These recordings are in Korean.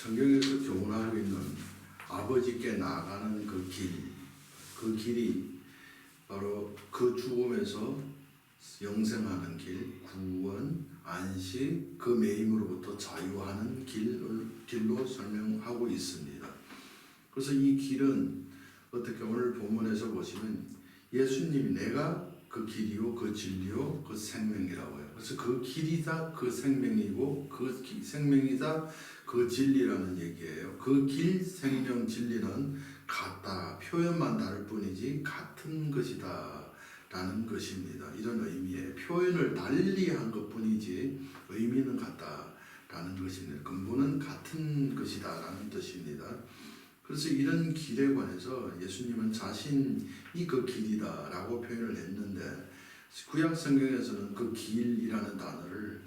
성경에서 교훈하고 있는 아버지께 나아가는 그 길이 바로 그 죽음에서 영생하는 길, 구원, 안식, 그 매임으로부터 자유하는 길로 설명하고 있습니다. 그래서 이 길은 어떻게 오늘 본문에서 보시면 예수님이 내가 그 길이요, 그 진리요, 그 생명이라고 해요. 그래서 그 길이다 그 생명이고 그 생명이다 그 진리라는 얘기예요. 그 길, 생명, 진리는 같다. 표현만 다를 뿐이지 같은 것이다 라는 것입니다. 이런 의미의 표현을 달리한 것 뿐이지 의미는 같다라는 것입니다. 근본은 같은 것이다 라는 뜻입니다. 그래서 이런 길에 관해서 예수님은 자신이 그 길이다 라고 표현을 했는데 구약 성경에서는 그 길이라는 단어를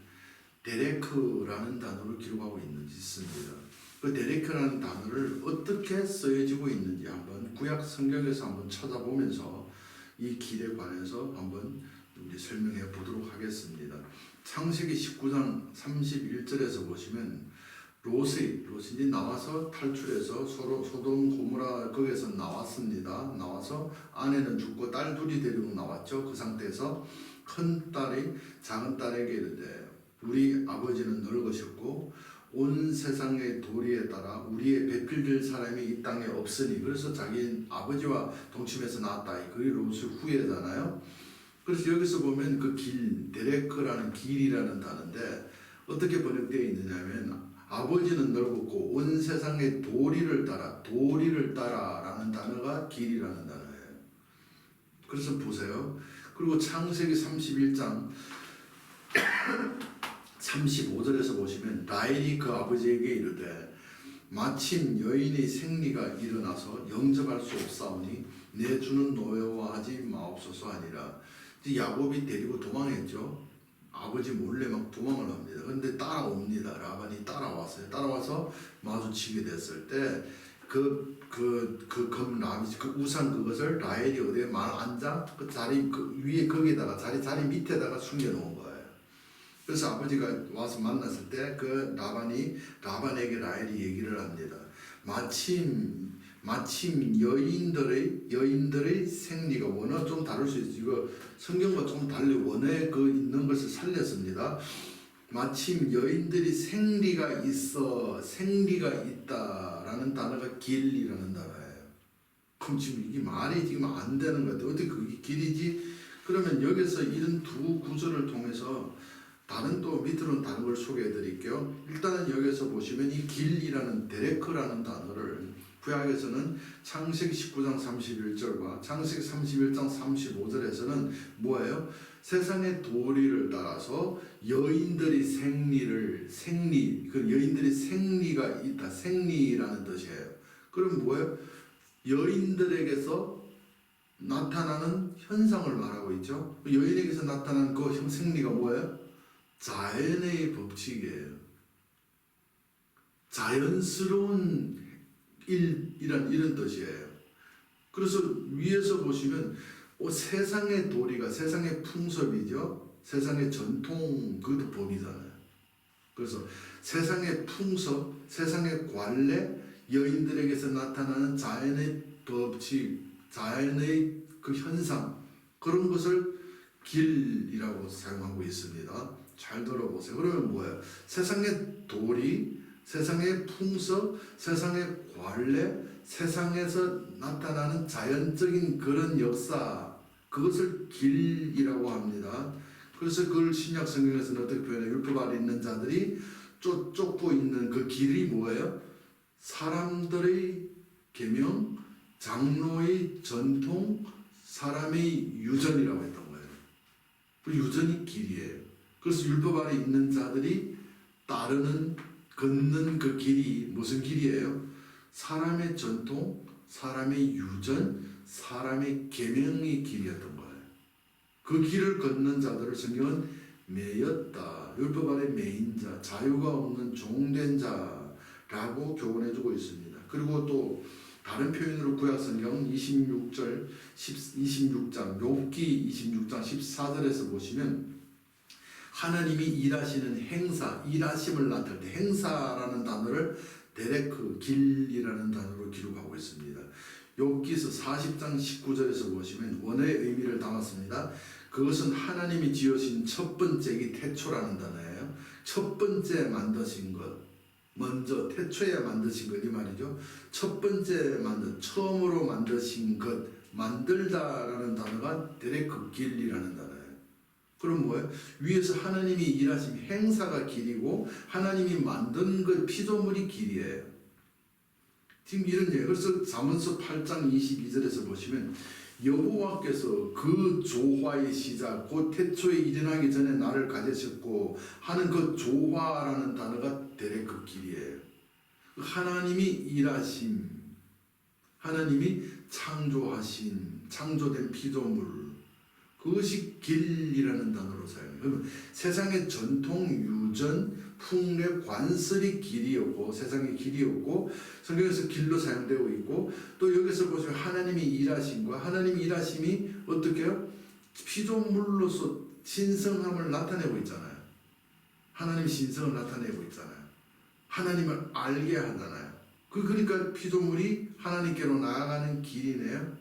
데레크라는 단어로 기록하고 있습니다. 그 데레크라는 단어를 어떻게 쓰여지고 있는지 한번 구약 성경에서 한번 찾아보면서 이 길에 관해서 한번 우리 설명해 보도록 하겠습니다. 창세기 19장 31절에서 보시면 롯이 나와서 탈출해서 소돔 고모라 거기에서 나왔습니다. 나와서 아내는 죽고 딸 둘이 데리고 나왔죠. 그 상태에서 큰 딸이 작은 딸에게 이르되 우리 아버지는 늙으셨고 온 세상의 도리에 따라 우리의 배필될 사람이 이 땅에 없으니, 그래서 자기 아버지와 동침해서 낳았다. 그게 롯의 후예잖아요. 그래서 여기서 보면 그 길, 데레크라는 길이라는 단어인데 어떻게 번역되어 있느냐면 아버지는 늙었고 온 세상의 도리를 따라라는 단어가 길이라는 단어예요. 그래서 보세요. 그리고 창세기 31장 35절에서 보시면 라헬이 그 아버지에게 이르되 마침 여인의 생리가 일어나서 영접할 수 없사오니 내 주는 노여워하지 마옵소서 하니라. 야곱이 데리고 도망했죠. 아버지 몰래 막 도망을 합니다. 근데 따라옵니다. 라반이 따라왔어요. 따라와서 마주치게 됐을 때 그 우산 그것을 라헬이 어디에 앉아 그 자리 그 위에 거기다가 자리 밑에다가 숨겨놓은 거예요. 그래서 아버지가 와서 만났을 때 그 라반에게 라헬이 얘기를 합니다. 마침 여인들의 생리가 원어 좀 다를 수 있어요. 이거 성경과 좀 달리 원어에 그 있는 것을 살렸습니다. 마침 여인들이 생리가 있다라는 단어가 길이라는 단어예요. 그럼 지금 이게 말이 지금 안 되는 것 같아요. 어떻게 그게 길이지? 그러면 여기서 이런 두 구절을 통해서 또 밑으로는 다른 걸 소개해 드릴게요. 일단은 여기서 보시면 이 길이라는 데레크라는 단어를 구약에서는 창세기 19장 31절과 창세기 31장 35절에서는 뭐예요? 세상의 도리를 따라서 여인들이 여인들이 생리가 있다. 생리라는 뜻이에요. 그럼 뭐예요? 여인들에게서 나타나는 현상을 말하고 있죠. 여인에게서 나타나는 그 생리가 뭐예요? 자연의 법칙이에요. 자연스러운 이런 뜻이에요. 그래서 위에서 보시면 세상의 도리가 세상의 풍습이죠. 세상의 전통, 그것도 법이잖아요. 그래서 세상의 풍습, 세상의 관례, 여인들에게서 나타나는 자연의 법칙, 자연의 그 현상, 그런 것을 길이라고 사용하고 있습니다. 잘 들어보세요. 그러면 뭐예요? 세상의 도리, 세상의 풍습, 세상의 관례, 세상에서 나타나는 자연적인 그런 역사, 그것을 길이라고 합니다. 그래서 그걸 신약 성경에서는 어떻게 표현해요? 율법 아래 있는 자들이 쫓고 있는 그 길이 뭐예요? 사람들의 계명, 장로의 전통, 사람의 유전이라고 했던 거예요. 그 유전이 길이에요. 그래서 율법 아래 있는 자들이 걷는 그 길이 무슨 길이에요? 사람의 전통, 사람의 유전, 사람의 계명의 길이었던 거예요. 그 길을 걷는 자들을 성경은 매였다. 율법 아래 매인 자, 자유가 없는 종된 자라고 교훈해주고 있습니다. 그리고 또 다른 표현으로 구약성경 26장 욥기 26장 14절에서 보시면 하나님이 일하시는 행사, 일하심을 나타낼 때 행사라는 단어를 데레크 길이라는 단어로 기록하고 있습니다. 욥기서 40장 19절에서 보시면 원어의 의미를 담았습니다. 그것은 하나님이 지으신 첫 번째기 태초라는 단어예요. 첫 번째 만드신 것, 먼저 태초에 만드신 것 이 말이죠. 첫 번째 처음으로 만드신 것, 만들다라는 단어가 데레크 길이라는 단어예요. 그럼 뭐예요? 위에서 하나님이 일하신 행사가 길이고 하나님이 만든 그 피조물이 길이에요. 지금 이런 얘기. 그래서 잠언서 8장 22절에서 보시면 여호와께서 그 조화의 시작, 그 태초에 일어나기 전에 나를 가지셨고 하는 그 조화라는 단어가 데레크 길이에요. 하나님이 일하심, 하나님이 창조하신, 창조된 피조물, 그것이 길이라는 단어로 사용해요. 그러면 세상의 전통, 유전, 풍례, 관습이 길이었고, 세상의 길이었고, 성경에서 길로 사용되고 있고, 또 여기서 보시면 하나님이 일하심과 하나님이 일하심이 어떻게 해요? 피조물로서 신성함을 나타내고 있잖아요. 하나님의 신성을 나타내고 있잖아요. 하나님을 알게 하잖아요. 그러니까 피조물이 하나님께로 나아가는 길이네요.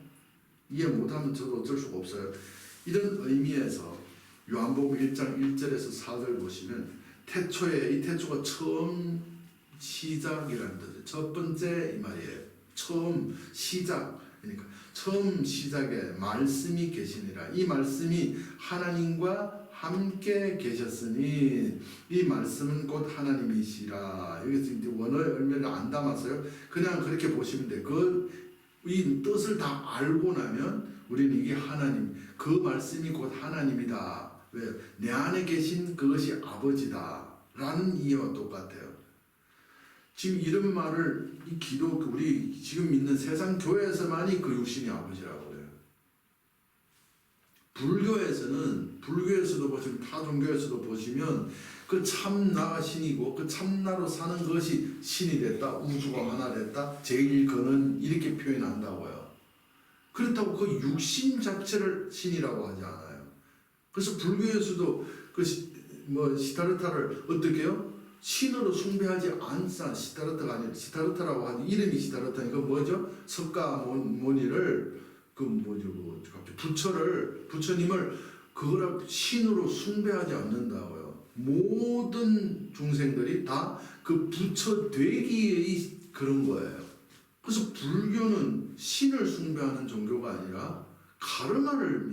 이해 못하면 저도 어쩔 수가 없어요. 이런 의미에서 요한복음 1장 1절에서 4절 보시면 태초에, 이 태초가 처음 시작이라는 뜻이에요. 첫 번째 이 말이에요. 처음 시작, 그러니까 처음 시작에 말씀이 계시니라. 이 말씀이 하나님과 함께 계셨으니 이 말씀은 곧 하나님이시라. 여기서 이제 원어의 의미를 안 담았어요. 그냥 그렇게 보시면 돼. 이 뜻을 다 알고 나면 우리는 이게 하나님, 그 말씀이 곧 하나님이다. 왜? 내 안에 계신 그것이 아버지다 라는 이해와 똑같아요. 지금 이런 말을 이 우리 지금 믿는 세상 교회에서만이 그 육신이 아버지라고 그래요. 불교에서도 보시면, 타 종교에서도 보시면 그 참나가 신이고 그 참나로 사는 것이 신이 됐다, 우주가 하나 됐다, 제일 근원 이렇게 표현한다고요. 그렇다고 그 육신 자체를 신이라고 하지 않아요. 그래서 불교에서도 시타르타를 어떻게 해요? 신으로 숭배하지 않사. 시타르타가 아니라 시타르타라고 하는 이름이 시타르타니까 뭐죠? 석가모니를 부처님을 그거를 신으로 숭배하지 않는다고요. 모든 중생들이 다 그 부처 되기의 그런 거예요. 그래서 불교는 신을 숭배하는 종교가 아니라 가르마를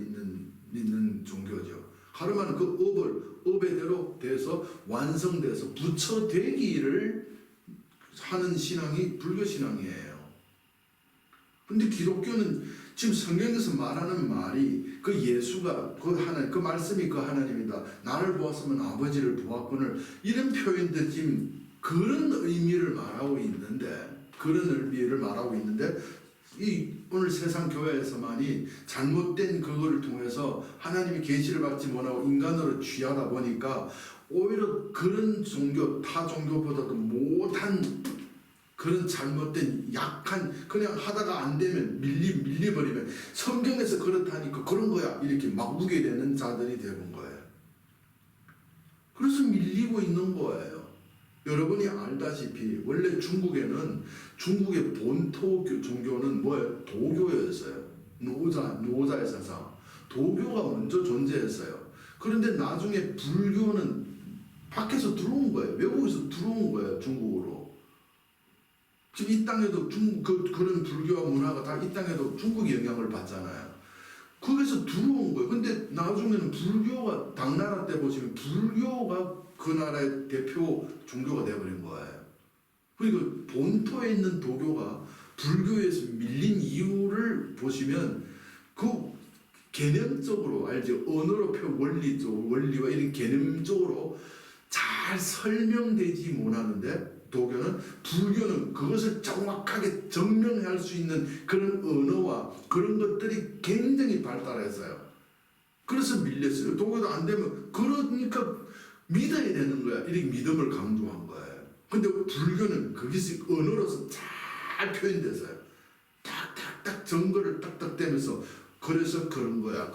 믿는 종교죠. 가르마는 그 업에대로 돼서 완성돼서 부처 되기를 하는 신앙이 불교 신앙이에요. 근데 기독교는 지금 성경에서 말하는 말이 그 예수가 그 말씀이 그 하나님이다. 나를 보았으면 아버지를 보았거늘 이런 표현들 지금 그런 의미를 말하고 있는데 이 오늘 세상 교회에서만이 잘못된 그거를 통해서 하나님이 계시를 받지 못하고 인간으로 취하다 보니까 오히려 그런 종교, 타 종교보다도 못한 그런 잘못된 약한, 그냥 하다가 안 되면 밀려버리면 성경에서 그렇다니까 그런 거야 이렇게 막 우게 되는 자들이 되는 거예요. 그래서 밀리고 있는 거예요. 여러분이 알다시피 원래 중국의 본토 종교는 뭐예요? 도교였어요. 노자의 사상. 도교가 먼저 존재했어요. 그런데 나중에 불교는 밖에서 들어온 거예요. 외국에서 들어온 거예요. 중국으로. 지금 이 땅에도 그런 불교와 문화가 다 이 땅에도 중국의 영향을 받잖아요. 거기서 들어온 거예요. 근데 나중에는 불교가 당나라 때 보시면 불교가 그 나라의 대표 종교가 되어버린 거예요. 그리고 본토에 있는 도교가 불교에서 밀린 이유를 보시면 그 개념적으로 알죠? 언어로 원리와 이런 개념적으로 잘 설명되지 못하는데 불교는 그것을 정확하게 증명할 수 있는 그런 언어와 그런 것들이 굉장히 발달했어요. 그래서 밀렸어요. 도교도 안 되면 그러니까 믿어야 되는 거야. 이렇게 믿음을 강조한 거예요. 근데 불교는 거기서 언어로서 잘 표현돼서요. 딱딱딱 증거를 딱딱 대면서 그래서 그런 거야.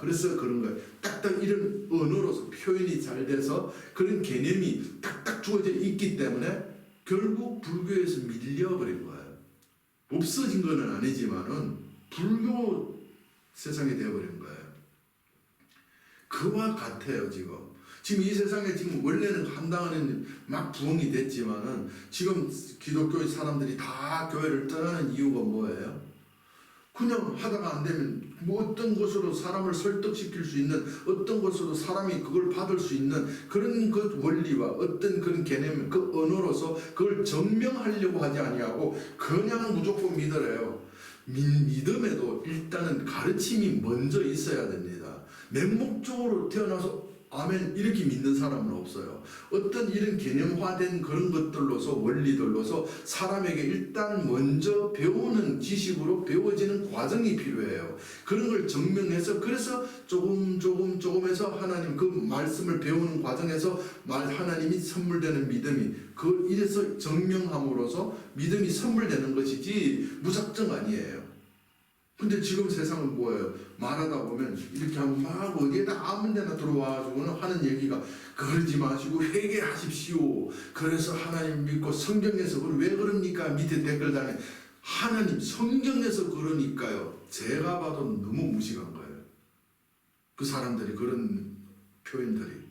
딱딱 이런 언어로서 표현이 잘 돼서 그런 개념이 딱딱 주어져 있기 때문에 결국 불교에서 밀려버린 거예요. 없어진 건 아니지만은 불교 세상이 되어버린 거예요. 그와 같아요. 지금 이 세상에 지금 원래는 한당은 막 부흥이 됐지만은 지금 기독교의 사람들이 다 교회를 떠나는 이유가 뭐예요? 그냥 하다가 안 되면 뭐 어떤 것으로 사람을 설득시킬 수 있는, 어떤 것으로 사람이 그걸 받을 수 있는 그런 그 원리와 어떤 그런 개념, 그 언어로서 그걸 증명하려고 하지 아니하고 그냥 무조건 믿으래요. 믿음에도 일단은 가르침이 먼저 있어야 됩니다. 맹목적으로 태어나서 아멘 이렇게 믿는 사람은 없어요. 어떤 이런 개념화된 그런 것들로서, 원리들로서 사람에게 일단 먼저 배우는 지식으로 배워지는 과정이 필요해요. 그런 걸 증명해서, 그래서 조금해서 하나님 그 말씀을 배우는 과정에서 하나님이 선물되는 믿음이, 그 이래서 증명함으로써 믿음이 선물되는 것이지 무작정 아니에요. 근데 지금 세상은 뭐예요? 말하다 보면 이렇게 하면 막 어디에다 아무 데나 들어와가지고는 하는 얘기가, 그러지 마시고 회개하십시오. 그래서 하나님 믿고 성경에서 왜 그럽니까? 밑에 댓글 달에 하나님 성경에서 그러니까요. 제가 봐도 너무 무식한 거예요. 그 사람들이 그런 표현들이.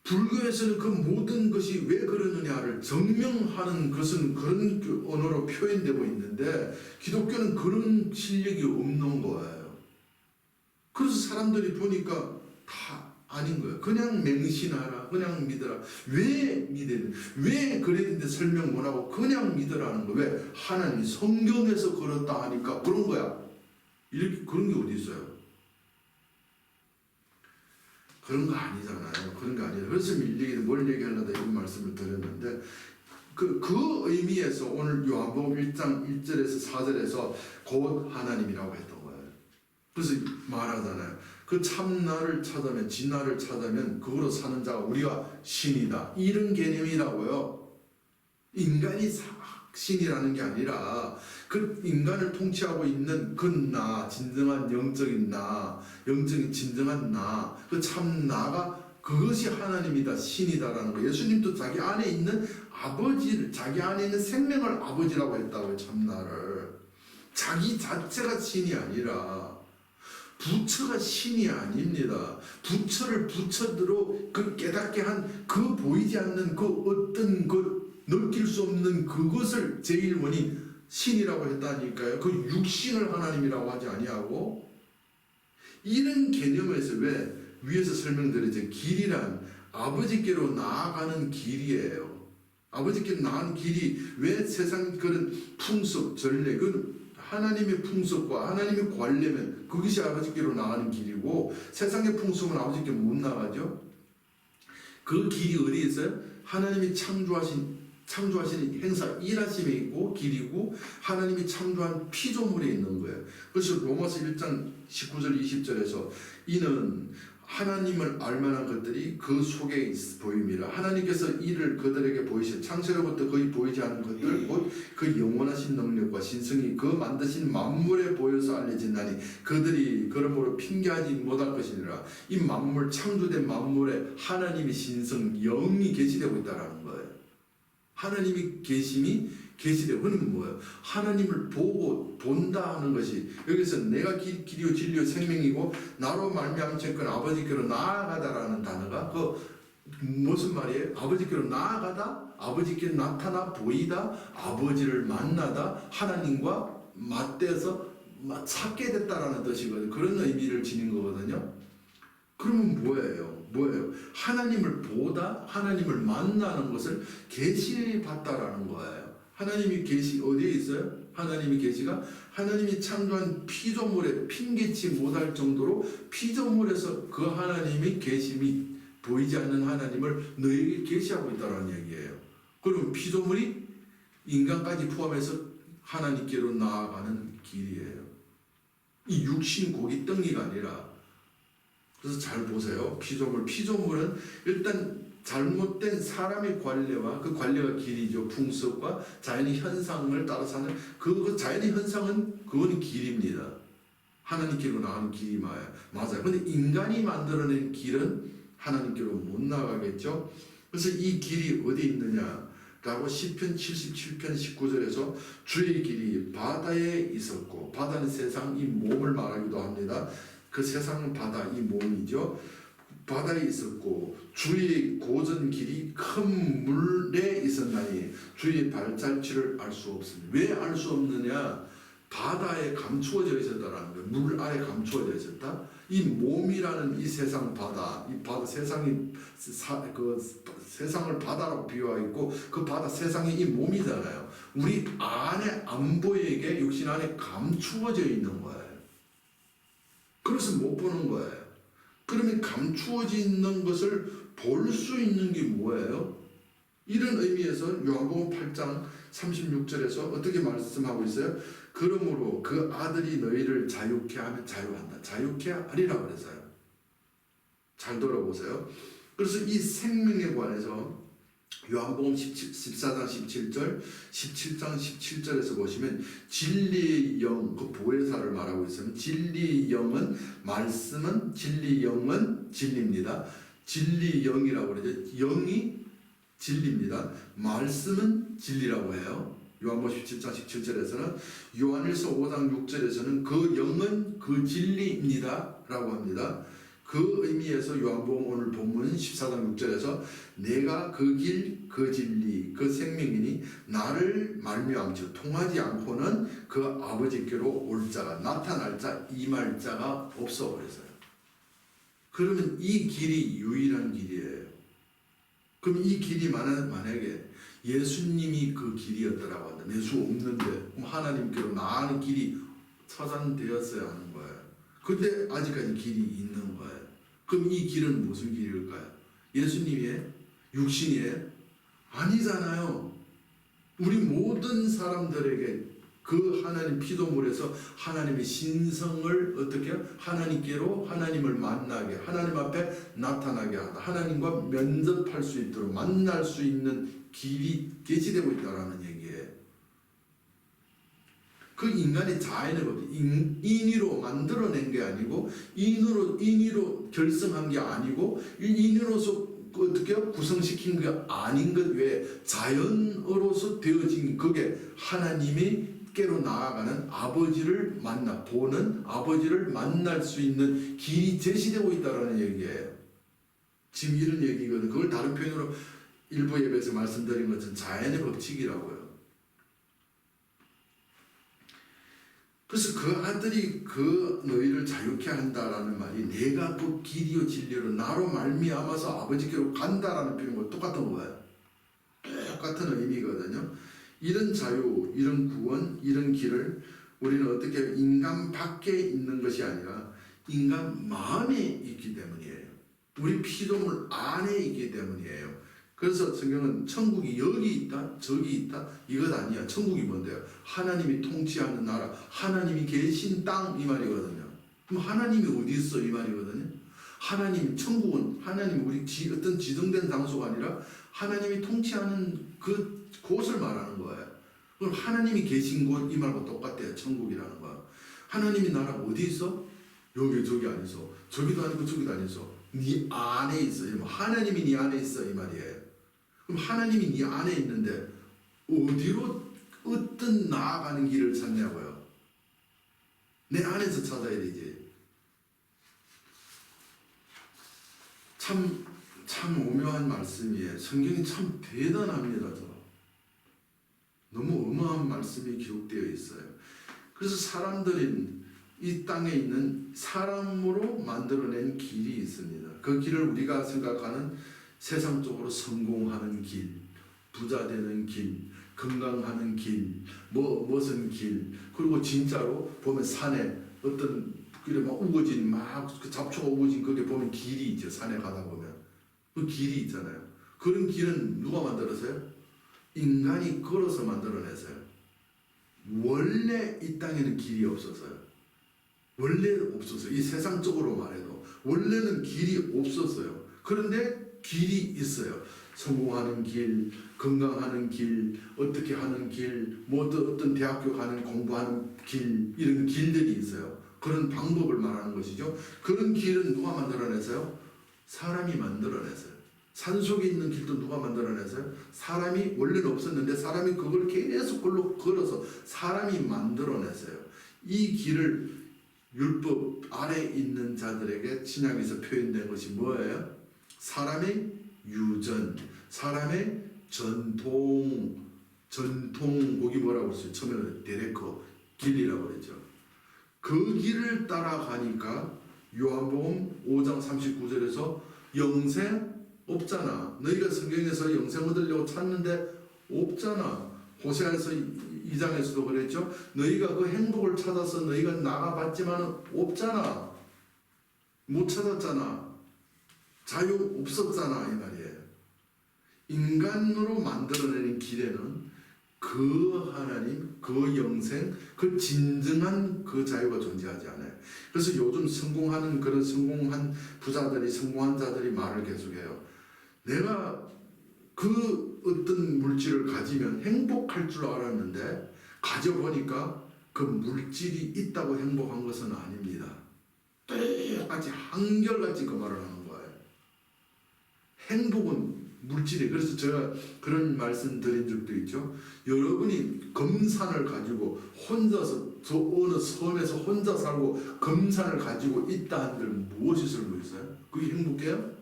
불교에서는 그 모든 것이 왜 그러느냐를 증명하는 것은 그런 언어로 표현되고 있는데 기독교는 그런 실력이 없는 거예요. 그래서 사람들이 보니까 다 아닌 거예요. 그냥 맹신하라, 그냥 믿어라. 왜 믿어야 돼? 왜 그랬는데 설명 못하고 그냥 믿으라는 거예요. 왜? 하나님이 성경에서 그렇다 하니까 그런 거야. 이렇게 그런 게 어디 있어요? 그런 거 아니잖아요. 그런 거 아니에요. 그래서 뭘 얘기하려다 이런 말씀을 드렸는데 그 의미에서 오늘 요한복음 1장 1절에서 4절에서 곧 하나님이라고 했던 거예요. 그래서 말하잖아요. 그 참나를 찾으면, 진나를 찾으면 그거로 사는 자가 우리가 신이다. 이런 개념이라고요. 인간이 신이라는 게 아니라 그 인간을 통치하고 있는 그 나, 진정한 영적인 나, 영적인 진정한 나, 그 참 나가 그것이 하나님이다, 신이다라는 거. 예수님도 자기 안에 있는 아버지를, 자기 안에 있는 생명을 아버지라고 했다고요. 참나를. 자기 자체가 신이 아니라 부처가 신이 아닙니다. 부처를 부처대로 그 깨닫게 한 그 보이지 않는 그 어떤 그 느낄 수 없는 그것을 제일 원이 신이라고 했다니까요. 그 육신을 하나님이라고 하지 아니하고, 이런 개념에서 왜 위에서 설명드렸죠. 길이란 아버지께로 나아가는 길이에요. 아버지께로 나아가는 길이 왜 세상 그런 풍습, 전례, 그 하나님의 풍습과 하나님의 관례면 그것이 아버지께로 나가는 길이고, 세상의 풍습은 아버지께 못 나가죠. 그 길이 어디에 있어요? 하나님이 창조하시는 행사, 일하심에 있고 길이고, 하나님이 창조한 피조물에 있는 거예요. 그래서 로마서 1장 19절 20절에서 이는 하나님을 알만한 것들이 그 속에 보임이라. 하나님께서 이를 그들에게 보이신 창세로부터 거의 보이지 않은 것들 곧 그 영원하신 능력과 신성이 그 만드신 만물에 보여서 알려진다니 그들이 그러므로 핑계하지 못할 것이니라. 이 만물, 창조된 만물에 하나님의 신성, 영이 계시되고 있다는 거예요. 하나님의 계심이 계시되고, 그는 뭐예요? 하나님을 보고 본다 하는 것이, 여기서 내가 길이요 진리요 생명이고 나로 말미암았건 아버지께로 나아가다라는 단어가 그 무슨 말이에요? 아버지께로 나아가다, 아버지께 나타나 보이다, 아버지를 만나다, 하나님과 맞대서 찾게 됐다라는 뜻이거든요. 그런 의미를 지닌 거거든요. 그러면 뭐예요? 하나님을 보다, 하나님을 만나는 것을 계시받다라는 거예요. 하나님이 계시 어디에 있어요? 하나님이 계시가 하나님이 창조한 피조물에 핑계치 못할 정도로 피조물에서 그 하나님이 계심이 보이지 않는 하나님을 너에게 계시하고 있다는 얘기예요. 그러면 피조물이 인간까지 포함해서 하나님께로 나아가는 길이에요. 이 육신 고기 덩이가 아니라. 그래서 잘 보세요. 피조물은 일단 잘못된 사람의 관례와 그 관례가 길이죠. 풍습과 자연의 현상을 따라서 하는 그 자연의 현상은 그거는 길입니다. 하나님께로 나가는 길이 맞아요. 근데 인간이 만들어낸 길은 하나님께로 못 나가겠죠. 그래서 이 길이 어디 있느냐라고 시편 77편 19절에서 주의 길이 바다에 있었고, 바다는 세상 이 몸을 말하기도 합니다. 그 세상은 바다 이 몸이죠. 바다에 있었고 주의 고전 길이 큰 물에 있었나니 주의 발자취를 알 수 없습니다. 왜 알 수 없느냐? 바다에 감추어져 있었다라는 거예요. 물 아래 감추어져 있었다. 이 몸이라는 이 세상 바다, 이 바다 세상이 세상을 바다라고 비유하고 그 바다 세상이 이 몸이잖아요. 우리 안에 안 보이게 육신 안에 감추어져 있는 거예요. 그래서 못 보는 거예요. 그러면 감추어져 있는 것을 볼 수 있는 게 뭐예요? 이런 의미에서 요한복음 8장 36절에서 어떻게 말씀하고 있어요? 그러므로 그 아들이 너희를 자유케 하면 자유한다. 자유케 하리라고 그랬어요. 잘 들어보세요. 그래서 이 생명에 관해서 요한복음 14장 17절, 17장 17절에서 보시면 진리의 영, 그 보혜사를 말하고 있으면 진리의 영은 말씀은 진리 영은 진리입니다. 진리 영이라고 그러죠. 영이 진리입니다. 말씀은 진리라고 해요. 요한복음 17장 17절에서는 요한일서 5장 6절에서는 그 영은 그 진리입니다 라고 합니다. 그 의미에서 요한복음 오늘 본문 14장 6절에서 내가 그 길, 그 진리, 그 생명이니 나를 말미암지 통하지 않고는 그 아버지께로 올 자가 나타날 자, 임할 자가 없어 그랬어요. 그러면 이 길이 유일한 길이에요. 그럼 이 길이 만약에 예수님이 그 길이었더라고 한다. 예수 없는데 그럼 하나님께로 나가는 길이 차단되었어야 하는 거예요. 근데 아직까지 길이 있는 거예요. 그럼 이 길은 무슨 길일까요? 예수님의 육신이에요? 아니잖아요. 우리 모든 사람들에게 그 하나님 피조물에서 하나님의 신성을 어떻게 하나님께로 하나님을 만나게 하나님 앞에 나타나게 하다. 하나님과 면접할 수 있도록 만날 수 있는 길이 계시되고 있다는 얘기예요. 그 인간의 자연의 법, 인위로 만들어낸 게 아니고 인위로 결성한 게 아니고 인위로서 어떻게 구성시킨 게 아닌 것 외에 자연으로서 되어진 그게 하나님이 깨로 나아가는 아버지를 보는 아버지를 만날 수 있는 길이 제시되고 있다는 얘기예요. 지금 이런 얘기거든. 그걸 다른 표현으로 일부 예배에서 말씀드린 것은 자연의 법칙이라고요. 그래서 그 아들이 그 너희를 자유케 한다라는 말이 내가 그 길이요 진리로 나로 말미암아서 아버지께로 간다라는 표현과 똑같은 거예요. 똑같은 의미거든요. 이런 자유, 이런 구원, 이런 길을 우리는 어떻게 인간 밖에 있는 것이 아니라 인간 마음에 있기 때문이에요. 우리 피조물 안에 있기 때문이에요. 그래서 성경은 천국이 여기 있다, 저기 있다 이것 아니야. 천국이 뭔데요? 하나님이 통치하는 나라, 하나님이 계신 땅 이 말이거든요. 그럼 하나님이 어디 있어 이 말이거든요. 하나님, 천국은 하나님 우리 어떤 지정된 장소가 아니라 하나님이 통치하는 그 곳을 말하는 거예요. 그럼 하나님이 계신 곳 이 말과 똑같대요. 천국이라는 거. 하나님이 나라 어디 있어? 여기 저기 안 있어. 저기도 아니고 저기도 안 있어. 네 안에 있어. 하나님이 네 안에 있어 이 말이에요. 그럼 하나님이 네 안에 있는데 어디로 어떤 나아가는 길을 찾냐고요. 내 안에서 찾아야 되지. 참 오묘한 말씀이에요. 성경이 참 대단합니다. 너무 어마어마한 말씀이 기록되어 있어요. 그래서 사람들은 이 땅에 있는 사람으로 만들어낸 길이 있습니다. 그 길을 우리가 생각하는 세상적으로 성공하는 길, 부자 되는 길, 건강하는 길, 무슨 길, 그리고 진짜로 보면 산에 어떤 그래 막 우거진 그 잡초가 우거진 거기에 보면 길이 있죠. 산에 가다 보면 그 길이 있잖아요. 그런 길은 누가 만들었어요? 인간이 걸어서 만들어냈어요. 원래 이 땅에는 길이 없었어요. 원래 없었어요. 이 세상적으로 말해도 원래는 길이 없었어요. 그런데 길이 있어요. 성공하는 길, 건강하는 길, 어떻게 하는 길, 어떤 대학교 가는 공부하는 길, 이런 길들이 있어요. 그런 방법을 말하는 것이죠. 그런 길은 누가 만들어냈어요? 사람이 만들어냈어요. 산속에 있는 길도 누가 만들어냈어요? 사람이 원래는 없었는데 사람이 그걸 계속 걸어서 사람이 만들어냈어요. 이 길을 율법 아래 있는 자들에게 신약에서 표현된 것이 뭐예요? 사람의 유전, 사람의 전통, 거기 뭐라고 했어요? 처음에는 데레커 길이라고 그랬죠. 그 길을 따라가니까 요한복음 5장 39절에서 영생 없잖아. 너희가 성경에서 영생 얻으려고 찾는데 없잖아. 호세아에서 2장에서도 그랬죠. 너희가 그 행복을 찾아서 너희가 나가봤지만 없잖아. 못 찾았잖아. 자유 없었잖아 이 말이에요. 인간으로 만들어내는 길에는 그 하나님, 그 영생, 그 진정한 그 자유가 존재하지 않아요. 그래서 요즘 성공하는 그런 성공한 부자들이, 성공한 자들이 말을 계속해요. 내가 그 어떤 물질을 가지면 행복할 줄 알았는데 가져보니까 그 물질이 있다고 행복한 것은 아닙니다. 똑같이 한결같이 그 말을 하는 거예요. 행복은 물질이. 그래서 제가 그런 말씀 드린 적도 있죠. 여러분이 금산을 가지고 혼자서 저 어느 섬에서 혼자 살고 금산을 가지고 있다 한들 무엇이 쓸고 있어요? 그게 행복해요?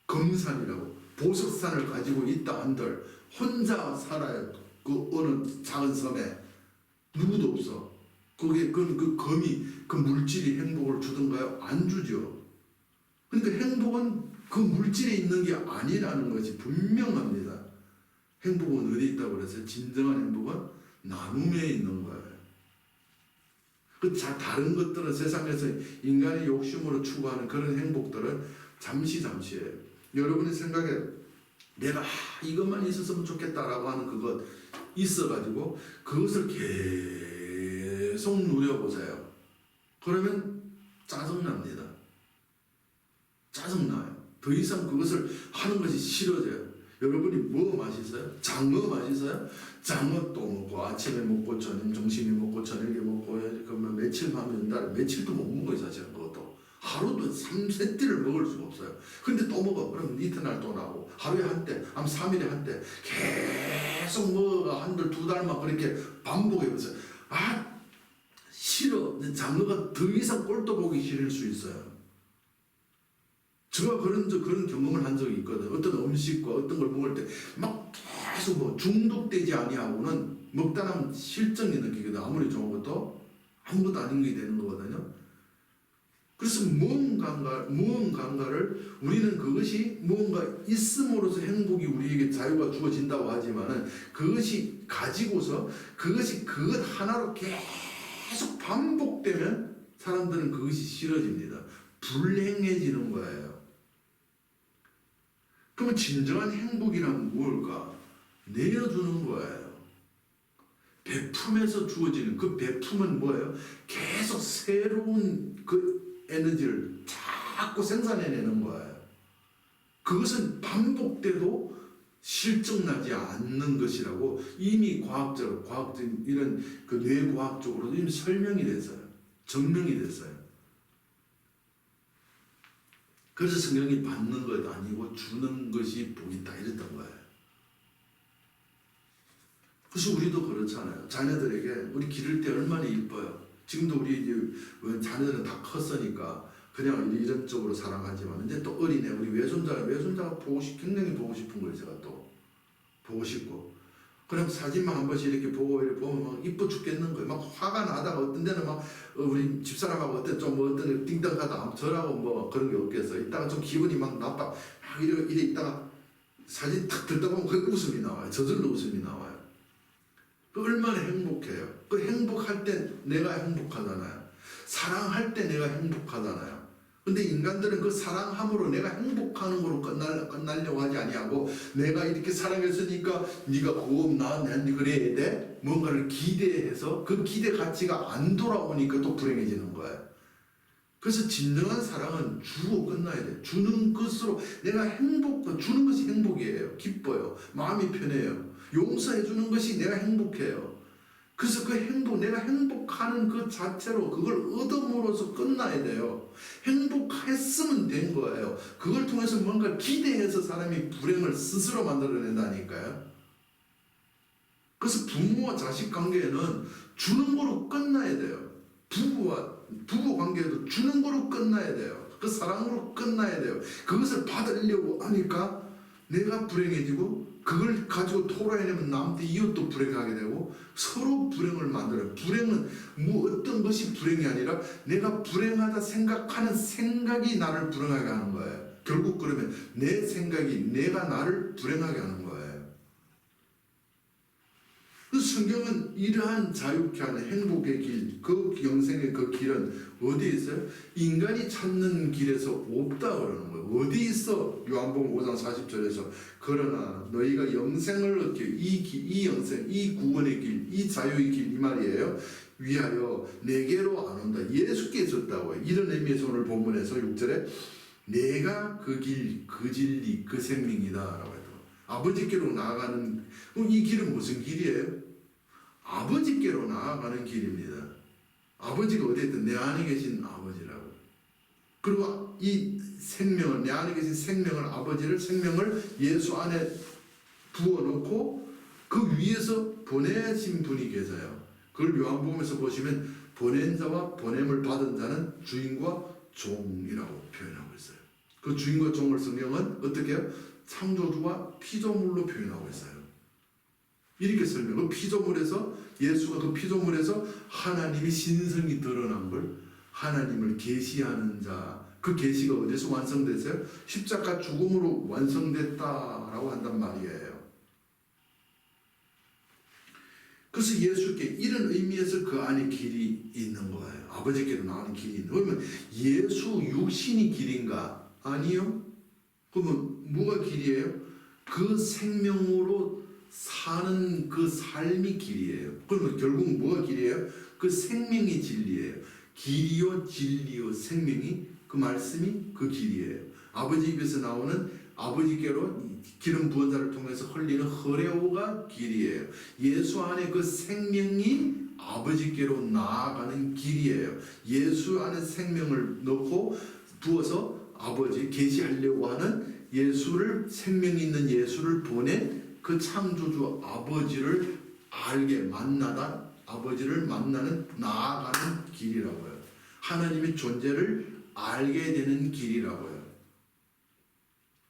금산이라고 보석산을 가지고 있다 한들 혼자 살아요. 그 어느 작은 섬에 누구도 없어. 그게 그 금이 그 물질이 행복을 주던가요? 안 주죠. 그러니까 행복은 그 물질에 있는 게 아니라는 것이 분명합니다. 행복은 어디 있다고 그랬어요? 진정한 행복은 나눔에 있는 거예요. 그 다른 것들은 세상에서 인간의 욕심으로 추구하는 그런 행복들은 잠시예요. 여러분의 생각에 내가 이것만 있었으면 좋겠다라고 하는 그것 있어가지고 그것을 계속 누려보세요. 그러면 짜증납니다. 짜증나요. 더 이상 그것을 하는 것이 싫어져요. 여러분이 뭐 맛있어요? 장어 맛있어요? 장어 또 먹고 아침에 먹고 점심에 먹고 저녁에 먹고 그러면 며칠 하면 며칠도 못 먹어요. 사실은 그것도 하루도 3-4끼를 먹을 수가 없어요. 근데 또 먹어. 그럼 이튿날 또 나오고 하루에 한때, 3일에 한때 계속 먹어가 한달, 2달만 그렇게 반복해보세요. 아 싫어. 장어가 더 이상 꼴도 보기 싫을 수 있어요. 제가 그런 경험을 한 적이 있거든. 어떤 음식과 어떤 걸 먹을 때 막 계속 뭐 중독되지 아니하고는 먹다 나면 실증이 느끼거든. 아무리 좋은 것도 아무것도 아닌 게 되는 거거든요. 그래서 무언가를 우리는 그것이 무언가 있음으로써 행복이 우리에게 자유가 주어진다고 하지만은 그것이 가지고서 그것이 그것 하나로 계속 반복되면 사람들은 그것이 싫어집니다. 불행해지는 거예요. 그러면 진정한 행복이란 무엇일까? 내려주는 거예요. 베품에서 주어지는 그 베품은 뭐예요? 계속 새로운 그 에너지를 자꾸 생산해내는 거예요. 그것은 반복돼도 실증나지 않는 것이라고 이미 과학적 이런 그 뇌과학적으로도 이미 설명이 됐어요. 증명이 됐어요. 그래서 성경이 받는 것 아니고 주는 것이 복이다 이랬던 거예요. 그래서 우리도 그렇잖아요. 자녀들에게 우리 기를 때 얼마나 이뻐요. 지금도 우리 이제 자녀들은 다 컸으니까 그냥 이런 쪽으로 사랑하지만 이제 또 어린애 우리 외손자가 굉장히 보고 싶은 거예요. 제가 또 보고 싶고 그럼 사진만 한 번씩 이렇게 보고 이렇게 보면 막 이뻐 죽겠는 거예요. 막 화가 나다가 어떤 데는 막 우리 집사람하고 어떤 띵땅하다 저라고 뭐 그런 게 없겠어. 이따가 좀 기분이 막 나빠. 막 이래 있다가 사진 탁 들다 보면 그 웃음이 나와요. 저절로 웃음이 나와요. 그 얼마나 행복해요. 그 행복할 때 내가 행복하잖아요. 사랑할 때 내가 행복하잖아요. 근데 인간들은 그 사랑함으로 내가 행복하는 거로 끝나려고 하지 아니하고 내가 이렇게 사랑했으니까 네가 고음 나한테 그래야 돼? 뭔가를 기대해서 그 기대 가치가 안 돌아오니까 또 불행해지는 거예요. 그래서 진정한 사랑은 주고 끝나야 돼. 주는 것으로 내가 주는 것이 행복이에요. 기뻐요. 마음이 편해요. 용서해 주는 것이 내가 행복해요. 그래서 그 행복, 내가 행복하는 그 자체로 그걸 얻음으로써 끝나야 돼요. 행복했으면 된 거예요. 그걸 통해서 뭔가 기대해서 사람이 불행을 스스로 만들어낸다니까요. 그래서 부모와 자식 관계는 주는 거로 끝나야 돼요. 부부 관계도 주는 거로 끝나야 돼요. 그 사랑으로 끝나야 돼요. 그것을 받으려고 하니까 내가 불행해지고 그걸 가지고 토로해내면 남한테 이웃도 불행하게 되고 서로 불행을 만들어요. 불행은 뭐 어떤 것이 불행이 아니라 내가 불행하다 생각하는 생각이 나를 불행하게 하는 거예요. 결국 그러면 내 생각이 내가 나를 불행하게 하는 거예요. 그 성경은 이러한 자유케 하는 행복의 길, 그 영생의 그 길은 어디에 있어요? 인간이 찾는 길에서 없다 그러는 거예요. 어디 있어? 요한복음 5장 40절에서 그러나 너희가 영생을 얻기 이 영생, 이 구원의 길, 이 자유의 길 이 말이에요. 위하여 내게로 안 온다. 예수께 있었다고요. 이런 의미에서 오늘 본문에서 6절에 내가 그 길, 그 진리, 그 생명이다 라고 해요. 아버지께로 나아가는, 그럼 이 길은 무슨 길이에요? 아버지께로 나아가는 길입니다. 아버지가 어디 있든 내 안에 계신 아버지라고. 그리고 이 생명을, 내 안에 계신 생명을, 아버지를, 생명을 예수 안에 부어놓고 그 위에서 보내신 분이 계세요. 그걸 요한복음에서 보시면 보낸 자와 보냄을 받은 자는 주인과 종이라고 표현하고 있어요. 그 주인과 종을 성경은 어떻게 해요? 창조주와 피조물로 표현하고 있어요. 이렇게 설명을, 피조물에서 예수가 그 피조물에서 하나님이 신성이 드러난 걸 하나님을 계시하는 자, 그 계시가 어디서 완성됐어요? 십자가 죽음으로 완성됐다라고 한단 말이에요. 그래서 예수께 이런 의미에서 그 안에 길이 있는 거예요. 아버지께로 나가는 길이 있는 거예요. 그러면 예수 육신이 길인가? 아니요. 그러면 뭐가 길이에요? 그 생명으로 사는 그 삶이 길이에요. 그러면 결국 뭐가 길이에요? 그 생명이 진리예요. 길이요 진리요 생명이, 그 말씀이 그 길이에요. 아버지 입에서 나오는, 아버지께로 기름 부은 자를 통해서 흘리는 흐레오가 길이에요. 예수 안에 그 생명이 아버지께로 나아가는 길이에요. 예수 안에 생명을 넣고 부어서 아버지 계시하려고 하는 예수를, 생명 있는 예수를 보낸 그 창조주 아버지를 알게 만나다, 아버지를 만나는, 나아가는 길이라고요. 하나님의 존재를 알게 되는 길이라고요.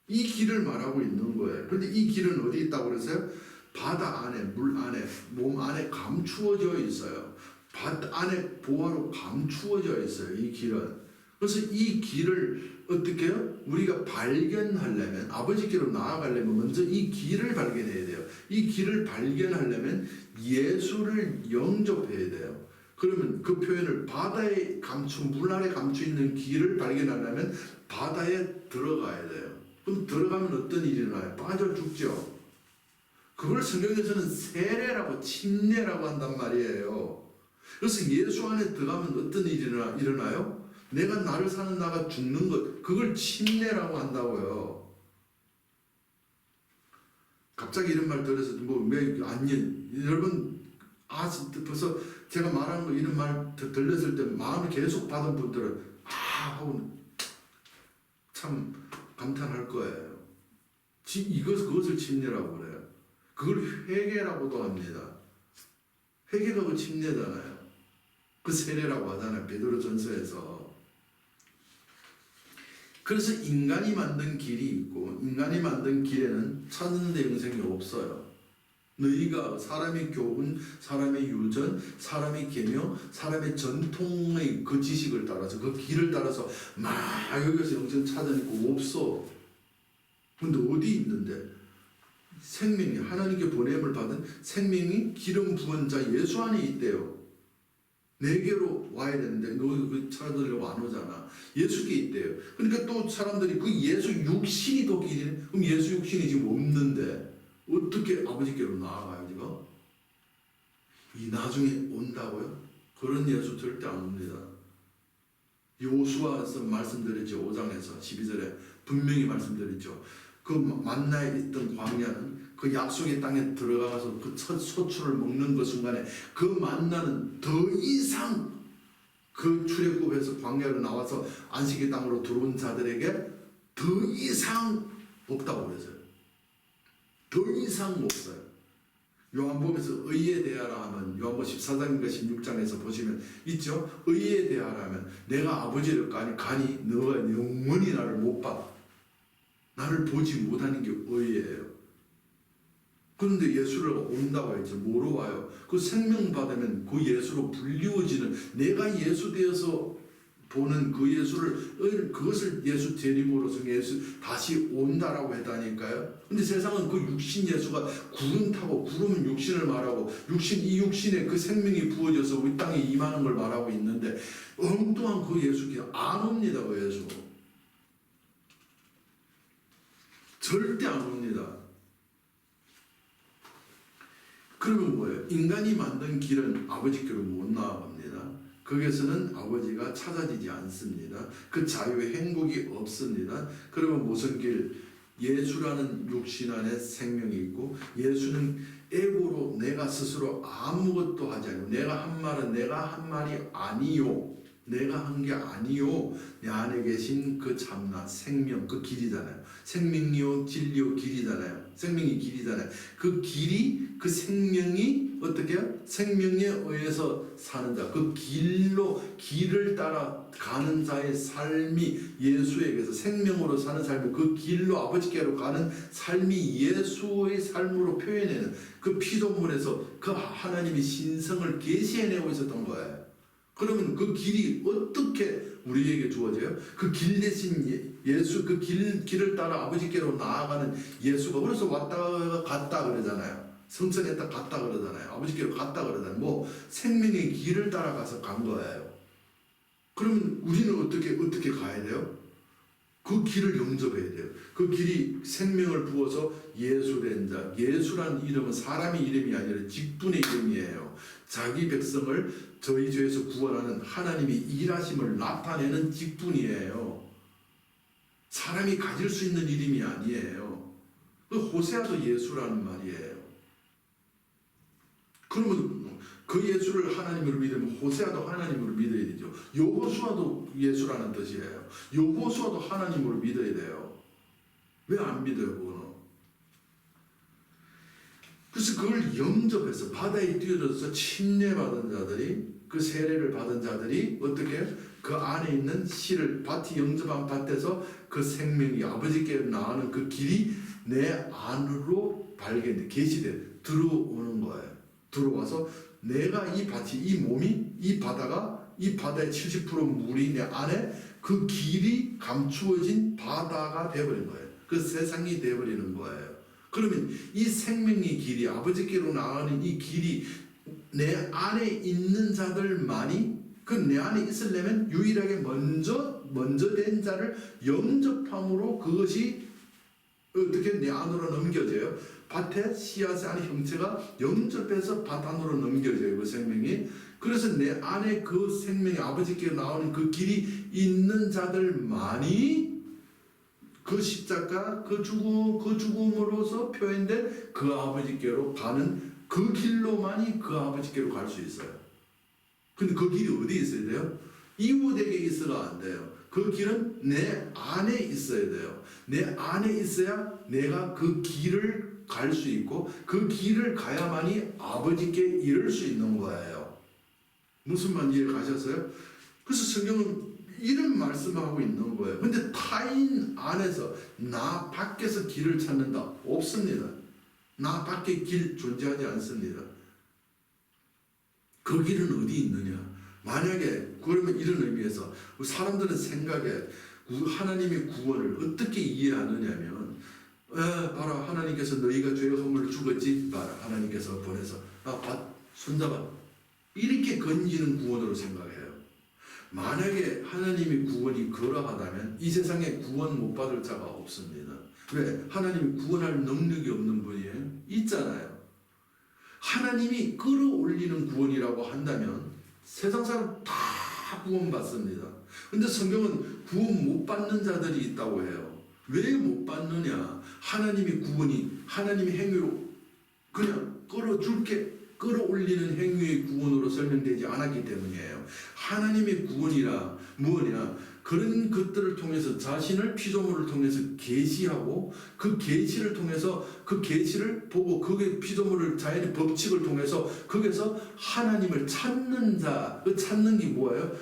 이 길을 말하고 있는 거예요. 그런데 이 길은 어디 있다고 그러세요? 바다 안에, 물 안에, 몸 안에 감추어져 있어요. 바다 안에 보화로 감추어져 있어요. 이 길은. 그래서 이 길을 어떻게 해요? 우리가 발견하려면, 아버지께로 나아가려면 먼저 이 길을 발견해야 돼요. 이 길을 발견하려면 예수를 영접해야 돼요. 그러면 그 표현을, 바다에 감추, 물 아래 감추 있는 길을 발견하려면 바다에 들어가야 돼요. 그럼 들어가면 어떤 일이 일어나요? 빠져 죽죠. 그걸 성경에서는 세례라고, 침례라고 한단 말이에요. 그래서 예수 안에 들어가면 어떤 일이 일어나요? 내가 나를 사는 나가 죽는 것, 그걸 침례라고 한다고요. 갑자기 이런 말 들어서 여러분 벌써 제가 말하는 거, 이런 말 들렸을 때 마음이 계속 받은 분들은 하고 참 감탄할 거예요. 그것을 침례라고 그래요. 그걸 회개라고도 합니다. 회개가 그 침례잖아요. 그 세례라고 하잖아요. 베드로전서에서. 그래서 인간이 만든 길이 있고, 인간이 만든 길에는 찾는데 영생이 없어요. 너희가 사람의 교훈, 사람의 유전, 사람의 계명, 사람의 전통의 그 지식을 따라서, 그 길을 따라서 막 여기서 영생 찾아내고 없어. 근데 어디 있는데? 생명이, 하나님께 보냄을 받은 생명이 기름 부은 자 예수 안에 있대요. 내게로 와야 되는데 너 그 찾으려고 안 오잖아. 예수께 있대요. 그러니까 또 사람들이 그 예수 육신이 더 길이네. 그럼 예수 육신이 지금 없는데 어떻게 아버지께로 나아가요 지금? 이 나중에 온다고요? 그런 예수 절대 안 옵니다. 요수아서 말씀드렸죠. 5장에서 12절에 분명히 말씀드렸죠. 그 만나에 있던 광야는 그 약속의 땅에 들어가서 그 첫 소출을 먹는 그 순간에 그 만나는 더 이상 그 출애굽에서 광야로 나와서 안식의 땅으로 들어온 자들에게 더 이상 없다고 그랬어요. 더 이상 없어요. 요한복음에서 의에 대하라 하면 요한복음 14장인가 16장에서 보시면 있죠. 의에 대하라 하면 내가 아버지를 가니 너가 영원히 나를 못 봐. 나를 보지 못하는 게 의예요. 그런데 예수를 온다고 했죠. 뭐로 와요? 그 생명 받으면 그 예수로 불리워지는 내가 예수 되어서 보는 그 예수를 그것을 예수 재림으로서 예수 다시 온다라고 했다니까요. 근데 세상은 그 육신 예수가 구름 타고 구름은 육신을 말하고 이 육신에 그 생명이 부어져서 우리 땅에 임하는 걸 말하고 있는데 엉뚱한 그 예수 그냥 안 옵니다. 그 예수 절대 안 옵니다. 그러면 뭐예요? 인간이 만든 길은 아버지께로 못 나아갑니다. 거기에서는 아버지가 찾아지지 않습니다. 그 자유의 행복이 없습니다. 그러면 무슨 길? 예수라는 육신 안에 생명이 있고 예수는 에고로 내가 스스로 아무것도 하지 않고 내가 한 말은 내가 한 말이 아니요. 내가 한 게 아니요. 내 안에 계신 그 참나 생명 그 길이잖아요. 생명이요 진리요 길이잖아요. 생명이 길이잖아요. 그 길이 그 생명이 어떻게 해요? 생명에 의해서 사는 자 그 길을 따라 가는 자의 삶이 예수에게서 생명으로 사는 삶이 그 길로 아버지께로 가는 삶이 예수의 삶으로 표현해는 그 피조물에서 그 하나님이 신성을 계시해내고 있었던 거예요. 그러면 그 길이 어떻게 우리에게 주어져요? 그 길 대신 예수 그 길을 따라 아버지께로 나아가는 예수가 그래서 왔다 갔다 그러잖아요. 성천에다 갔다 그러잖아요. 아버지께로 갔다 그러잖아요. 뭐 생명의 길을 따라가서 간 거예요. 그러면 우리는 어떻게 가야 돼요? 그 길을 영접해야 돼요. 그 길이 생명을 부어서 예수된 자. 예수란 이름은 사람의 이름이 아니라 직분의 이름이에요. 자기 백성을 저희 죄에서 구원하는 하나님이 일하심을 나타내는 직분이에요. 사람이 가질 수 있는 이름이 아니에요. 호세아도 예수라는 말이에요. 그러면 그 예수를 하나님으로 믿으면 호세아도 하나님으로 믿어야 되죠. 여호수아도 예수라는 뜻이에요. 여호수아도 하나님으로 믿어야 돼요. 왜 안 믿어요, 그거는? 그래서 그걸 영접해서 바다에 뛰어들어서 침례받은 자들이 그 세례를 받은 자들이 어떻게 그 안에 있는 씨를 밭이 영접한 밭에서 그 생명이 아버지께 나가는 그 길이 내 안으로 발견돼 계시돼 들어오는 거예요. 들어와서 내가 이 밭이 이 몸이 이 바다가 이 바다의 70% 물이 내 안에 그 길이 감추어진 바다가 되어버린 거예요. 그 세상이 되어버리는 거예요. 그러면 이 생명의 길이 아버지께로 나가는 이 길이 내 안에 있는 자들만이 그 내 안에 있으려면 유일하게 먼저 된 자를 영접함으로 그것이 어떻게 내 안으로 넘겨져요? 밭에 씨앗의 안에 형체가 영접해서 밭 안으로 넘겨져요. 그 생명이. 그래서 내 안에 그 생명이 아버지께 나오는 그 길이 있는 자들만이 그 십자가 그 죽음으로서 표현된 그 아버지께로 가는 그 길로만이 그 아버지께로 갈 수 있어요. 근데 그 길이 어디에 있어야 돼요? 이웃에게 있어가 안 돼요. 그 길은 내 안에 있어야 돼요. 내 안에 있어야 내가 그 길을 갈 수 있고 그 길을 가야만이 아버지께 이를 수 있는 거예요. 무슨 말 이해 가셨어요? 그래서 성경은 이런 말씀하고 있는 거예요. 근데 타인 안에서 나 밖에서 길을 찾는다? 없습니다. 나 밖에 길 존재하지 않습니다. 그 길은 어디 있느냐? 만약에 그러면 이런 의미에서 사람들은 생각에 하나님의 구원을 어떻게 이해하느냐면 봐라 하나님께서 너희가 죄의 허물을 죽었지 봐라 하나님께서 보내서 손잡아 이렇게 건지는 구원으로 생각해요. 만약에 하나님의 구원이 그러하다면 이 세상에 구원 못 받을 자가 없습니다. 왜? 하나님이 구원할 능력이 없는 분이에요? 있잖아요. 하나님이 끌어올리는 구원이라고 한다면 세상 사람 다 구원 받습니다. 근데 성경은 구원 못 받는 자들이 있다고 해요. 왜 못 받느냐? 하나님의 구원이 하나님의 행위로 그냥 끌어올리는 행위의 구원으로 설명되지 않았기 때문이에요. 하나님의 구원이라 뭐냐? 그런 것들을 통해서 자신을 피조물을 통해서 계시하고 그 계시를 통해서 그 계시를 보고 그게 피조물을 자연의 법칙을 통해서 거기서 하나님을 찾는 자, 그 찾는 게 뭐예요?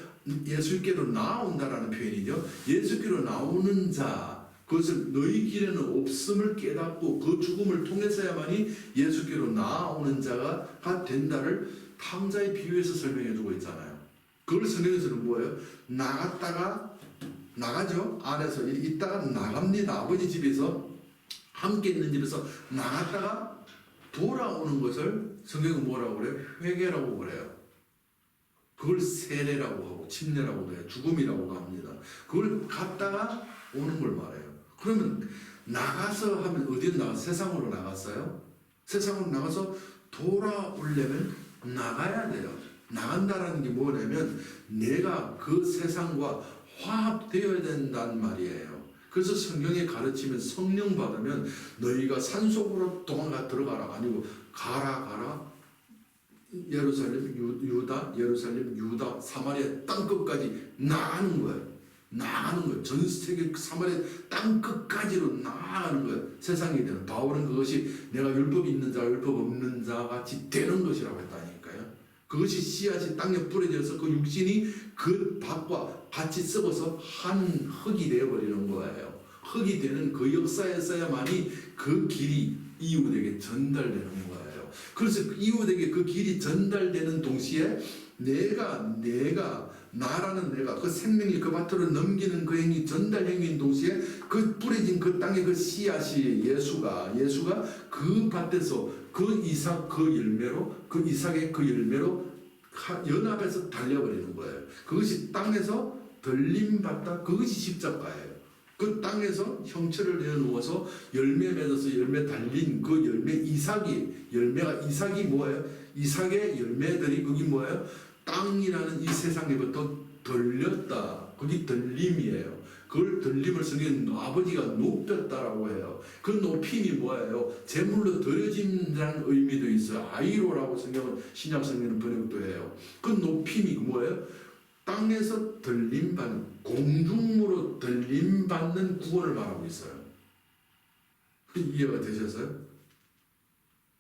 예수께로 나온다라는 표현이죠. 예수께로 나오는 자, 그것을 너희 길에는 없음을 깨닫고 그 죽음을 통해서야만이 예수께로 나오는 자가 된다를 탕자의 비유에서 설명해 주고 있잖아요. 그걸 성경에서는 뭐예요? 나가죠. 안에서 있다가 나갑니다. 아버지 집에서 함께 있는 집에서 나갔다가 돌아오는 것을 성경은 뭐라고 그래요? 회개라고 그래요. 그걸 세례라고 하고 침례라고도 해요. 죽음이라고도 합니다. 그걸 갔다가 오는 걸 말해요. 그러면 나가서 하면 어디로 나가서 세상으로 나갔어요? 세상으로 나가서 돌아오려면 나가야 돼요. 나간다라는 게 뭐냐면 내가 그 세상과 화합되어야 된다는 말이에요. 그래서 성경에 가르치면 성령 받으면 너희가 산속으로 들어가라 아니고 가라 예루살렘 유다 사마리아 땅끝까지 나가는 거예요. 전 세계 사마리아 땅끝까지로 나가는 거예요. 세상이 되는 바울은 그것이 내가 율법이 있는 자가 율법 없는 자 같이 되는 것이라고 했다니까요. 그것이 씨앗이 땅에 뿌려져서 그 육신이 그 밭과 같이 썩어서 한 흙이 되어버리는 거예요. 흙이 되는 그 역사에서야만이 그 길이 이웃에게 전달되는 거예요. 그래서 이웃에게 그 길이 전달되는 동시에 나라는 내가 그 생명이 그 밭으로 넘기는 그 행위 전달 행위인 동시에 그 뿌려진 그 땅의 그 씨앗이 예수가 그 밭에서 그 이삭 그 열매로 그 이삭의 그 열매로 연합해서 달려버리는 거예요. 그것이 땅에서 들림받다 그것이 십자가예요. 그 땅에서 형체를 내놓아서 열매 맺어서 열매 달린 그 열매 이삭이 뭐예요? 이삭의 열매들이 그게 뭐예요? 땅이라는 이 세상에부터 들렸다. 그게 들림이에요. 그걸 들림을 성경은 아버지가 높였다라고 해요. 그 높임이 뭐예요? 제물로 드려진다는 의미도 있어요. 아이로라고 성경은 신약 성경은 번역도 해요. 그 높임이 뭐예요? 땅에서 들림받는 공중으로 들림받는 구원을 말하고 있어요. 이해가 되셨어요?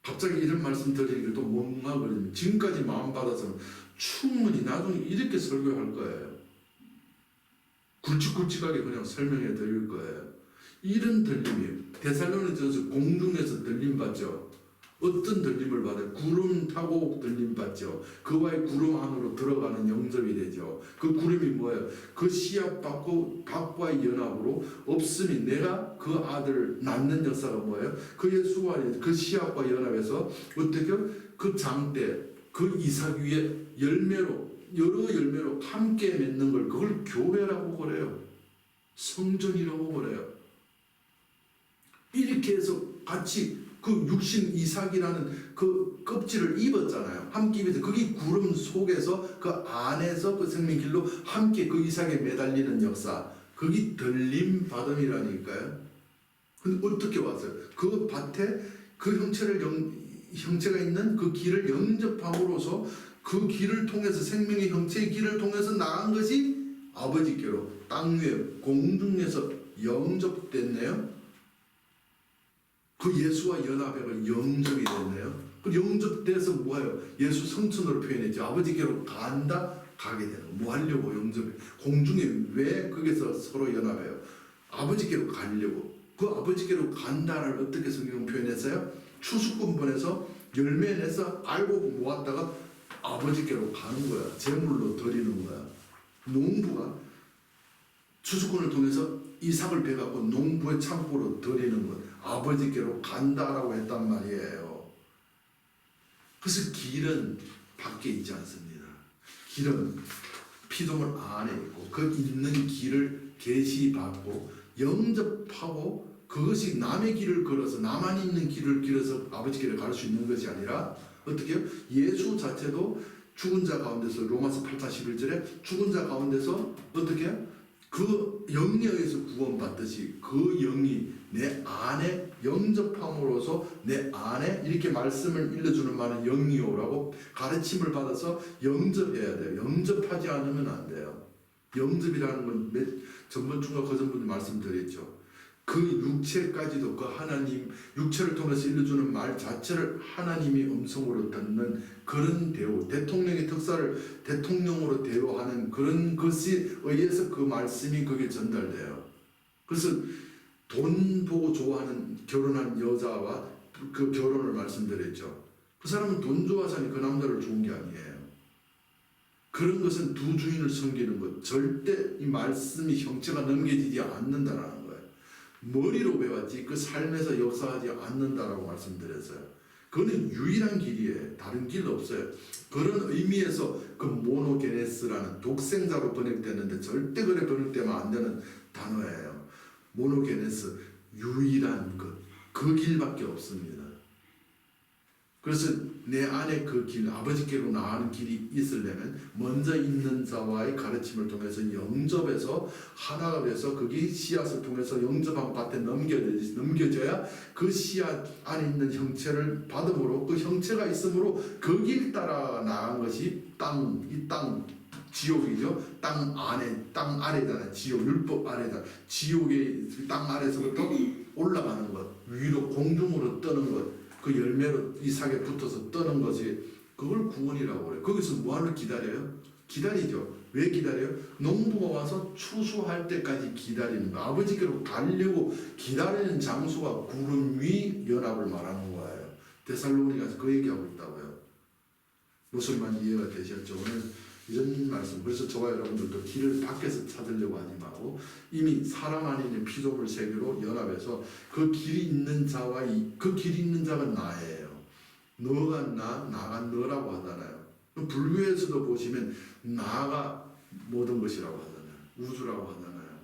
갑자기 이런 말씀 드리니까 또 뭔가 그러면 지금까지 마음 받아서는 충분히 나중에 이렇게 설교할 거예요. 굵직굵직하게 그냥 설명해 드릴 거예요. 이런 들림이에요. 데살로니가전서 공중에서 들림 받죠. 어떤 들림을 받아요? 구름 타고 들림 받죠. 그와의 구름 안으로 들어가는 영접이 되죠. 그 구름이 뭐예요? 그 씨앗 받고 밭과의 연합으로 없음이 내가 그 아들을 낳는 역사가 뭐예요? 그 예수와 그 씨앗과 연합해서 어떻게 그 장대 그 이삭 위에 여러 열매로 함께 맺는 걸 그걸 교회라고 그래요. 성전이라고 그래요. 이렇게 해서 같이 그 육신 이삭이라는 그 껍질을 입었잖아요. 함께 입어서 거기 구름 속에서 그 안에서 그 생명길로 함께 그 이삭에 매달리는 역사. 그게 들림 받음이라니까요. 근데 어떻게 왔어요? 그 밭에 그 형체가 있는 그 길을 영접함으로써 그 길을 통해서 생명의 형체의 길을 통해서 나간 것이 아버지께로 땅 위에 공중에서 영접됐네요. 그 예수와 연합해가 영접이 됐네요. 그 영접돼서 뭐예요? 예수 성천으로 표현했죠. 아버지께로 간다, 가게 되는. 뭐 하려고 영접해? 공중에 왜 거기서 서로 연합해요? 아버지께로 가려고. 그 아버지께로 간다를 어떻게 성경은 표현했어요? 추수꾼 보내서 열매 내서 알고 모았다가 아버지께로 가는 거야. 제물로 드리는 거야. 농부가 추수꾼을 통해서 이삭을 베갖고 농부의 창고로 드리는 것. 아버지께로 간다라고 했단 말이에요. 그래서 길은 밖에 있지 않습니다. 길은 피조물 안에 있고 그 있는 길을 계시받고 영접하고 그것이 남의 길을 걸어서 나만 있는 길을 길어서 아버지께로 갈 수 있는 것이 아니라 어떻게 해요? 예수 자체도 죽은 자 가운데서 로마서 8장 11절에 죽은 자 가운데서 어떻게 해요? 그 영에 의해서 구원받듯이 그 영이 내 안에 영접함으로써 내 안에 이렇게 말씀을 일러주는 말은 영이오라고 가르침을 받아서 영접해야 돼요. 영접하지 않으면 안 돼요. 영접이라는 건 전번주가 거전분도 말씀드렸죠. 그 육체까지도 그 하나님 육체를 통해서 일러주는 말 자체를 하나님이 음성으로 듣는 그런 대우, 대통령의 특사를 대통령으로 대우하는 그런 것에 의해서 그 말씀이 거기에 전달돼요. 그래서 돈 보고 좋아하는 결혼한 여자와 그 결혼을 말씀드렸죠. 그 사람은 돈 좋아서 하니 그 남자를 좋은 게 아니에요. 그런 것은 두 주인을 섬기는 것, 절대 이 말씀이 형체가 넘겨지지 않는다라는 거예요. 머리로 배웠지 그 삶에서 역사하지 않는다라고 말씀드렸어요. 그거는 유일한 길이에요. 다른 길 없어요. 그런 의미에서 그 모노게네스라는 독생자로 번역됐는데 절대 그래 번역되면 안 되는 단어예요. 모노게네스, 유일한 것, 그 길밖에 없습니다. 그래서 내 안에 그 길, 아버지께로 나가는 길이 있으려면 먼저 있는 자와의 가르침을 통해서 영접해서 하나가 돼서 그게 씨앗을 통해서 영접한 밭에 넘겨져야 그 씨앗 안에 있는 형체를 받음으로 그 형체가 있으므로 그 길 따라 나간 것이 이 땅 지옥이죠. 땅 아래잖아요. 지옥, 율법 아래다. 지옥의 땅 아래서부터 올라가는 것, 위로 공중으로 뜨는 것, 그 열매로 이삭에 붙어서 떠는 것이 그걸 구원이라고 그래요. 거기서 뭐하러 기다려요? 기다리죠. 왜 기다려요? 농부가 와서 추수할 때까지 기다리는 거. 아버지께로 가려고 기다리는 장소가 구름 위 연합을 말하는 거예요. 데살로니가서 그 얘기하고 있다고요. 무슨 말인지 이해가 되셨죠? 오늘 이런 말씀. 그래서 저와 여러분들도 길을 밖에서 찾으려고 하지 말고 이미 사람 안에 있는 피조물 세계로 연합해서 그 길이 있는 자와 그 길이 있는 자가 나예요. 너가 나가 너라고 하잖아요. 불교에서도 보시면 나가 모든 것이라고 하잖아요. 우주라고 하잖아요.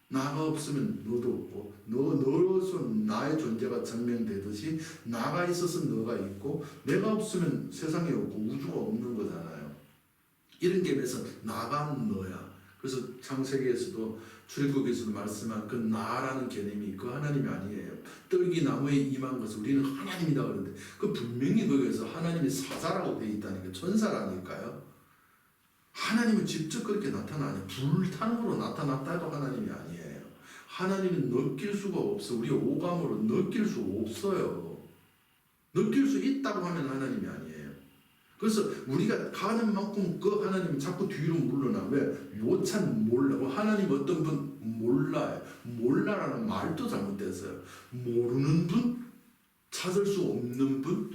나가 없으면 너도 없고 너로서 나의 존재가 증명되듯이 나가 있어서 너가 있고 내가 없으면 세상에 없고 우주가 없는 거잖아요. 이런 개념에서 나가 너야. 그래서 창세기에서도 출애굽에서도 말씀한 그 나라는 개념이 그 하나님이 아니에요. 떨기 나무에 임한 것을 우리는 하나님이다 그러는데 그 분명히 거기에서 하나님이 사자라고 되어 있다니까 천사라니까요. 하나님은 직접 그렇게 나타나니 불탄으로 나타났다 해도 하나님이 아니에요. 하나님은 느낄 수가 없어. 우리 오감으로 느낄 수 없어요. 느낄 수 있다고 하면 하나님이 아니에요. 그래서 우리가 가는 만큼 그 하나님이 자꾸 뒤로 물러나. 왜? 못 몰라. 하나님 어떤 분 몰라요. 몰라라는 말도 잘못됐어요. 모르는 분, 찾을 수 없는 분,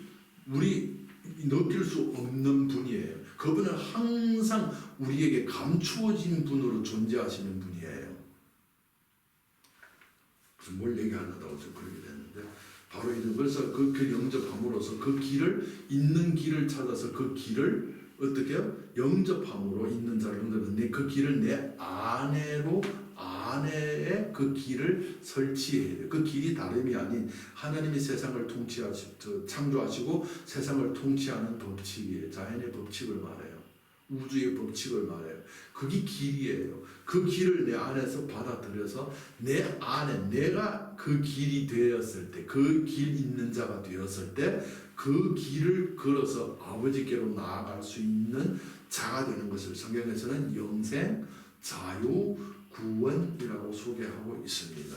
우리 느낄 수 없는 분이에요. 그분은 항상 우리에게 감추어진 분으로 존재하시는 분이에요. 그래서 뭘 얘기하려다가 좀 그렇게 됐는데 바로 이런 그래서 그 영접함으로써 그 길을 있는 길을 찾아서 그 길을 어떻게 해요? 영접함으로 있는 자를 영접해서 그 길을 내 안에에 그 길을 설치해야 돼요. 그 길이 다름이 아닌 하나님이 세상을 창조하시고 세상을 통치하는 법칙이에요. 자연의 법칙을 말해요. 우주의 법칙을 말해요. 그게 길이에요. 그 길을 내 안에서 받아들여서 내 안에 내가 그 길이 되었을 때, 그 길 있는 자가 되었을 때 그 길을 걸어서 아버지께로 나아갈 수 있는 자가 되는 것을 성경에서는 영생, 자유, 구원이라고 소개하고 있습니다.